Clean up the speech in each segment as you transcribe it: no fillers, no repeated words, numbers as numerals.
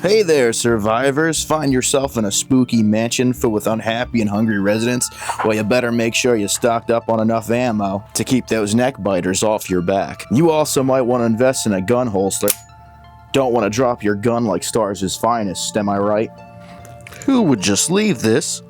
Hey there, survivors. Find yourself in a spooky mansion filled with unhappy and hungry residents? Well, you better make sure you stocked up on enough ammo to keep those neck biters off your back. You also might want to invest in a gun holster. Don't want to drop your gun like S.T.A.R.S' finest, am I right? Who would just leave this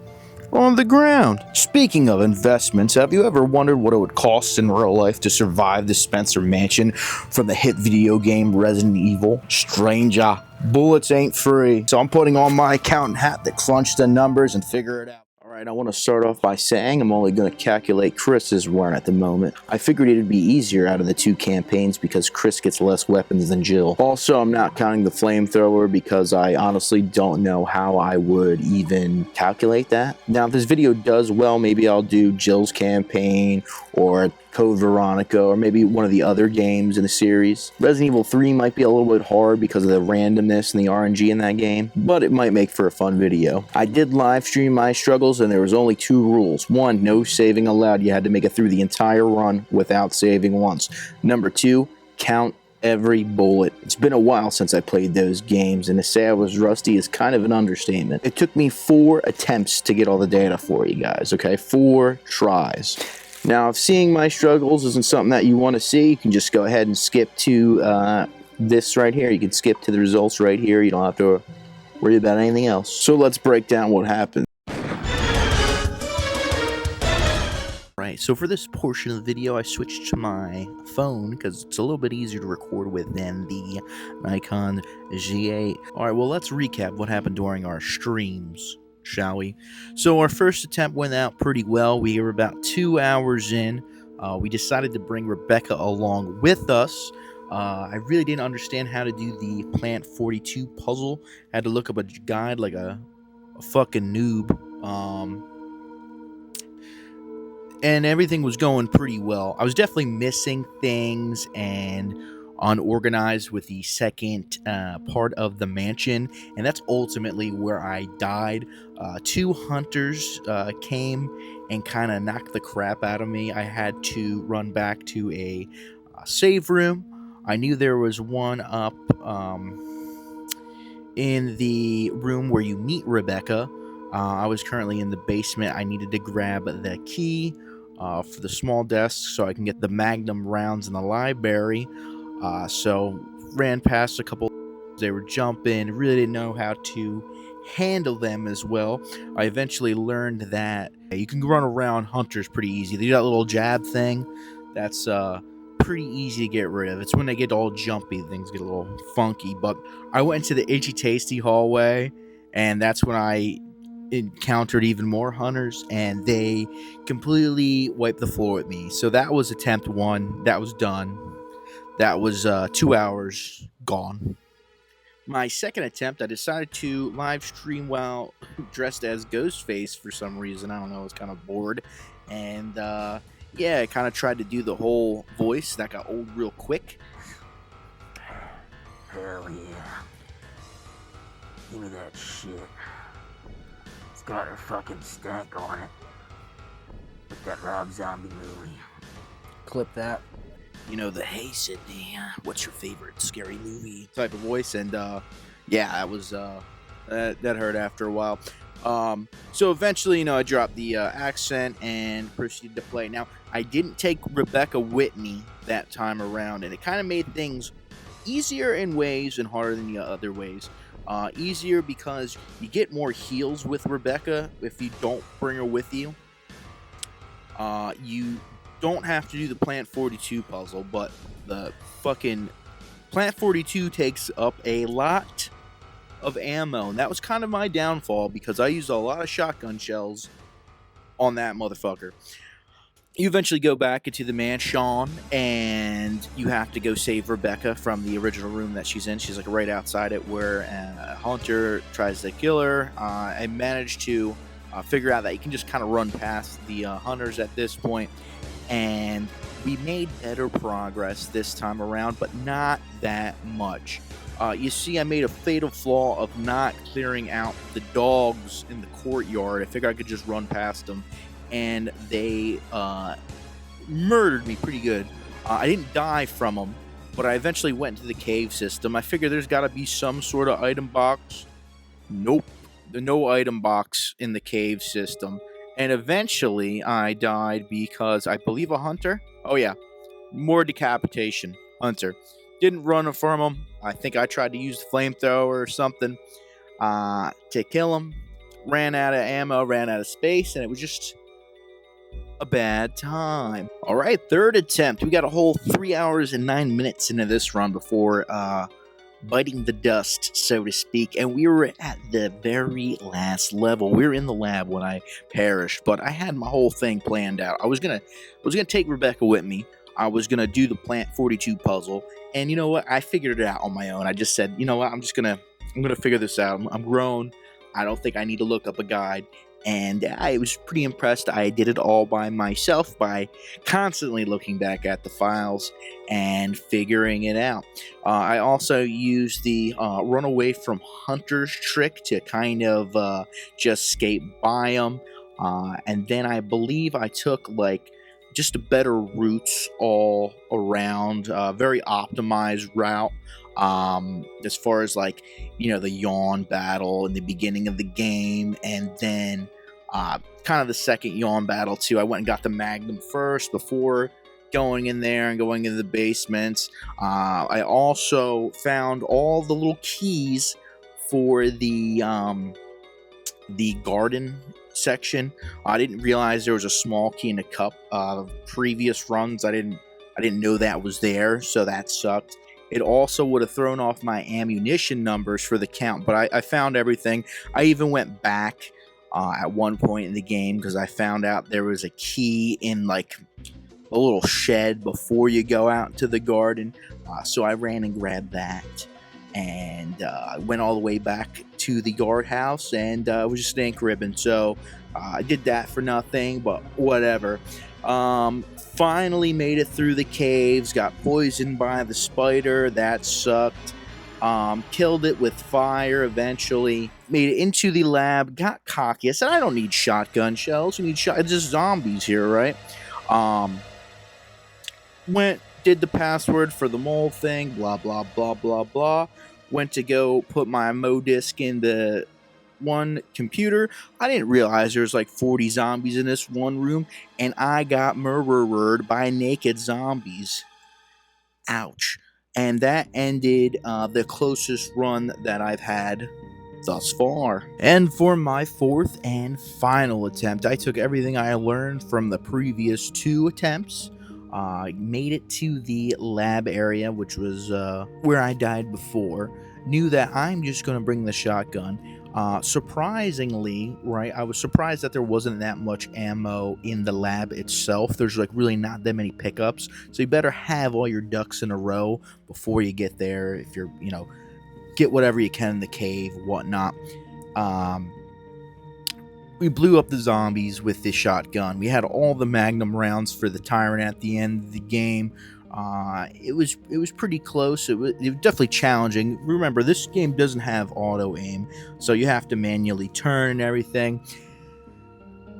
on the ground? Speaking of investments, have you ever wondered what it would cost in real life to survive the Spencer Mansion from the hit video game Resident Evil? Stranger, bullets ain't free. So I'm putting on my accountant hat to crunch the numbers and figure it out. Alright, I want to start off by saying I'm only going to calculate Chris's run at the moment. I figured it'd be easier out of the two campaigns because Chris gets less weapons than Jill. Also, I'm not counting the flamethrower because I honestly don't know how I would even calculate that. Now, if this video does well, maybe I'll do Jill's campaign or Code Veronica, or maybe one of the other games in the series. Resident Evil 3 might be a little bit hard because of the randomness and the RNG in that game, but it might make for a fun video. I did live stream my struggles, and there was only two rules. One, no saving allowed. You had to make it through the entire run without saving once. Number two, count every bullet. It's been a while since I played those games, and to say I was rusty is kind of an understatement. It took me 4 attempts to get all the data for you guys, okay? 4 tries. Now, if seeing my struggles isn't something that you want to see, you can just go ahead and skip to this right here. You can skip to the results right here. You don't have to worry about anything else. So let's break down what happened. Right, so for this portion of the video, I switched to my phone because it's a little bit easier to record with than the Nikon G8. Alright, well, let's recap what happened during our streams, shall we? So our first attempt went out pretty well. We were about 2 hours in. We decided to bring Rebecca along with us. I really didn't understand how to do the Plant 42 puzzle. I had to look up a guide like a fucking noob. And everything was going pretty well. I was definitely missing things and unorganized with the second part of the mansion, and that's ultimately where I died. 2 hunters came and kind of knocked the crap out of me. I had to run back to a save room. I knew there was one up in the room where you meet Rebecca. I was currently in the basement. I needed to grab the key for the small desk so I can get the Magnum rounds in the library. So ran past a couple. They were jumping, really didn't know how to handle them as well. I eventually learned that you can run around hunters pretty easy. They do that little jab thing. That's pretty easy to get rid of. It's when they get all jumpy, things get a little funky. But I went into the Itchy Tasty hallway, and that's when I encountered even more hunters, and they completely wiped the floor with me. So that was attempt 1. That was done. That was 2 hours gone. My second attempt, I decided to live stream while dressed as Ghostface for some reason. I don't know, I was kind of bored. And yeah, I kind of tried to do the whole voice. That got old real quick. Hell yeah. Give me that shit. It's got a fucking stank on it. Like that Rob Zombie movie. Clip that. You know, the "Hey Sydney, what's your favorite scary movie" type of voice, and yeah, that was that hurt after a while. So eventually, you know, I dropped the accent and proceeded to play. Now, I didn't take Rebecca with me that time around, and it kind of made things easier in ways and harder than the other ways. Easier because you get more heals with Rebecca if you don't bring her with you. You don't have to do the Plant 42 puzzle, but the fucking Plant 42 takes up a lot of ammo, and that was kind of my downfall because I used a lot of shotgun shells on that motherfucker. You eventually go back into the mansion, and you have to go save Rebecca from the original room that she's in. She's like right outside it where a hunter tries to kill her. I managed to figure out that you can just kind of run past the hunters at this point, and we made better progress this time around, but not that much. You see, I made a fatal flaw of not clearing out the dogs in the courtyard. I figured I could just run past them, and they murdered me pretty good. I didn't die from them, but I eventually went into the cave system. I figured there's got to be some sort of item box. Nope. There's no item box in the cave system. And eventually I died because I believe a hunter. Oh, yeah. More decapitation. Hunter. Didn't run from him. I think I tried to use the flamethrower or something to kill him. Ran out of ammo, ran out of space, and it was just a bad time. All right, third attempt. We got a whole 3 hours and 9 minutes into this run before biting the dust, so to speak, and we were at the very last level. We were in the lab when I perished, but I had my whole thing planned out. I was gonna take Rebecca with me. I was gonna do the Plant 42 puzzle, and you know what? I figured it out on my own. I just said, you know what? I'm gonna figure this out. I'm grown. I don't think I need to look up a guide. And I was pretty impressed. I did it all by myself by constantly looking back at the files and figuring it out. I also used the run away from hunters trick to kind of just skate by them. And then I believe I took like just a better routes all around, very optimized route. As far as like, you know, the yawn battle in the beginning of the game, and then kind of the second yawn battle too. I went and got the Magnum first before going in there and going into the basements. I also found all the little keys for the garden section. I didn't realize there was a small key in the cup of previous runs. I didn't know that was there, so that sucked. It also would have thrown off my ammunition numbers for the count, but I found everything. I even went back at one point in the game because I found out there was a key in like a little shed before you go out to the garden. So I ran and grabbed that, and I went all the way back to the guardhouse, and it was just an ink ribbon. So I did that for nothing, but whatever. Finally made it through the caves, got poisoned by the spider. That sucked. Killed it with fire eventually. Made it into the lab, got cocky. I said, I don't need shotgun shells. You need it's just zombies here, right? Did the password for the mole thing, blah, blah, blah, blah, blah. Went to go put my Modisc in the one computer. I didn't realize there's like 40 zombies in this one room, and I got murdered by naked zombies. Ouch. And that ended the closest run that I've had thus far. And for my fourth and final attempt, I took everything I learned from the previous two attempts. Made it to the lab area, which was where I died before. Knew that I'm just going to bring the shotgun. Surprisingly, right, I was surprised that there wasn't that much ammo in the lab itself. There's like really not that many pickups, so you better have all your ducks in a row before you get there. If you're, you know, get whatever you can in the cave, whatnot. We blew up the zombies with this shotgun. We had all the Magnum rounds for the Tyrant at the end of the game. It was pretty close. It was definitely challenging. Remember, this game doesn't have auto aim, so you have to manually turn and everything.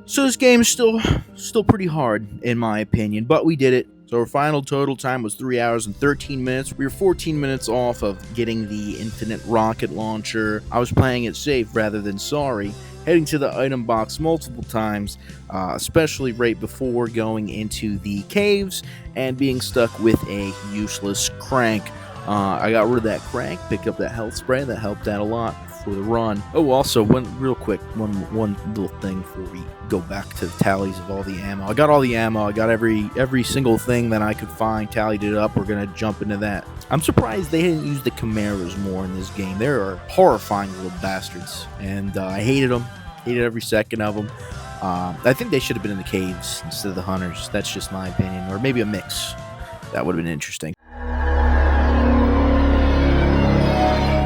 So this game is still pretty hard in my opinion, but we did it. So our final total time was 3 hours and 13 minutes. We were 14 minutes off of getting the infinite rocket launcher. I was playing it safe rather than sorry. Heading to the item box multiple times, especially right before going into the caves and being stuck with a useless crank. I got rid of that crank, picked up that health spray. That helped out a lot for the run. Oh, also, one little thing before we go back to the tallies of all the ammo. I got all the ammo. I got every single thing that I could find, tallied it up. We're going to jump into that. I'm surprised they didn't use the Camaros more in this game. They are horrifying little bastards, and I hated them. Hated every second of them. I think they should have been in the caves instead of the hunters. That's just my opinion. Or maybe a mix. That would have been interesting.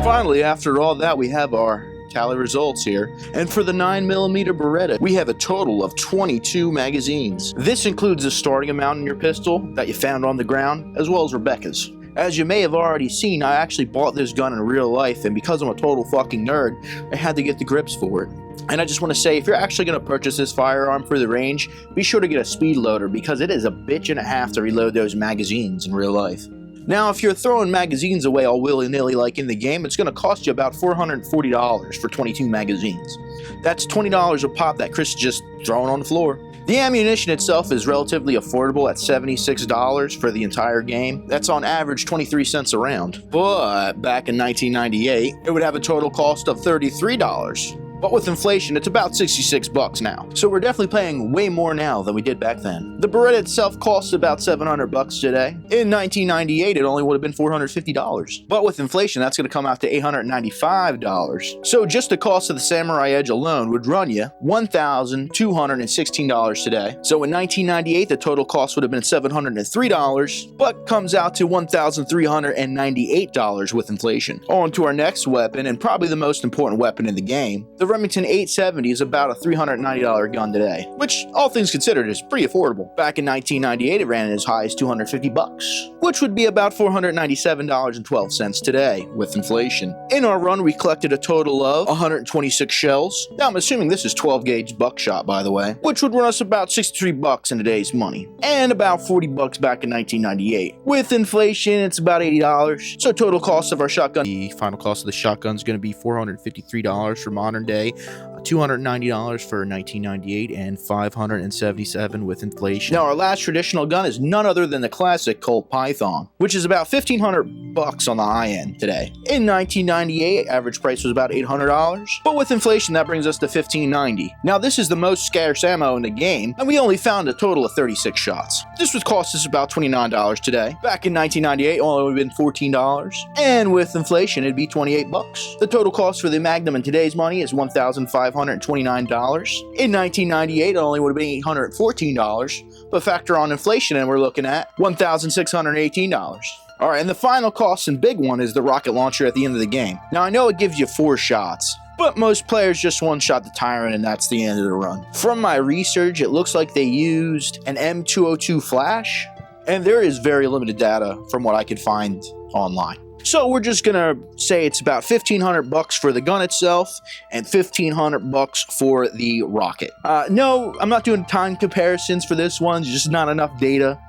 Finally, after all that, we have our tally results here. And for the 9mm Beretta, we have a total of 22 magazines. This includes the starting amount in your pistol that you found on the ground, as well as Rebecca's. As you may have already seen, I actually bought this gun in real life, and because I'm a total fucking nerd, I had to get the grips for it. And I just want to say, if you're actually going to purchase this firearm for the range, be sure to get a speed loader, because it is a bitch and a half to reload those magazines in real life. Now, if you're throwing magazines away all willy-nilly like in the game, it's going to cost you about $440 for 22 magazines. That's $20 a pop that Chris is just throwing on the floor. The ammunition itself is relatively affordable at $76 for the entire game. That's on average 23 cents a round. But back in 1998, it would have a total cost of $33. But with inflation, it's about 66 bucks now. So we're definitely paying way more now than we did back then. The Beretta itself costs about 700 bucks today. In 1998, it only would have been $450. But with inflation, that's going to come out to $895. So just the cost of the Samurai Edge alone would run you $1,216 today. So in 1998, the total cost would have been $703, but comes out to $1,398 with inflation. On to our next weapon, and probably the most important weapon in the game. The Remington 870 is about a $390 gun today, which, all things considered, is pretty affordable. Back in 1998, it ran as high as 250 bucks, which would be about $497.12 today with inflation. In our run, we collected a total of 126 shells. Now, I'm assuming this is 12 gauge buckshot, by the way, which would run us about 63 bucks in today's money, and about 40 bucks back in 1998. With inflation, it's about $80. So total cost of our shotgun, the final cost of the shotgun is going to be $453 for modern day, $290 for 1998, and $577 with inflation. Now, our last traditional gun is none other than the classic Colt Python, which is about 1,500 bucks on the high end today. In 1998, average price was about $800, but with inflation, that brings us to $1,590. Now, this is the most scarce ammo in the game, and we only found a total of 36 shots. This would cost us about $29 today. Back in 1998, only would have been $14, and with inflation, it'd be 28 bucks. The total cost for the Magnum in today's money is $1,529. In 1998, it only would have been $814, but factor on inflation and we're looking at $1,618. All right, and the final cost and big one is the rocket launcher at the end of the game. Now, I know it gives you 4 shots, but most players just one-shot the Tyrant and that's the end of the run. From my research, it looks like they used an M202 flash, and there is very limited data from what I could find online. So we're just gonna say it's about 1,500 bucks for the gun itself and 1,500 bucks for the rocket. No, I'm not doing time comparisons for this one. There's just not enough data.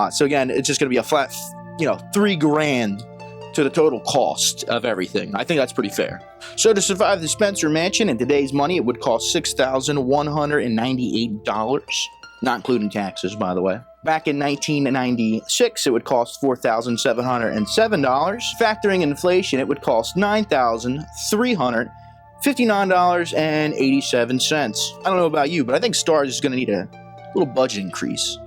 So again, it's just gonna be a flat, $3,000 to the total cost of everything. I think that's pretty fair. So to survive the Spencer Mansion in today's money, it would cost $6,198, not including taxes, by the way. Back in 1996, it would cost $4,707. Factoring inflation, it would cost $9,359.87. I don't know about you, but I think S.T.A.R.S is going to need a little budget increase.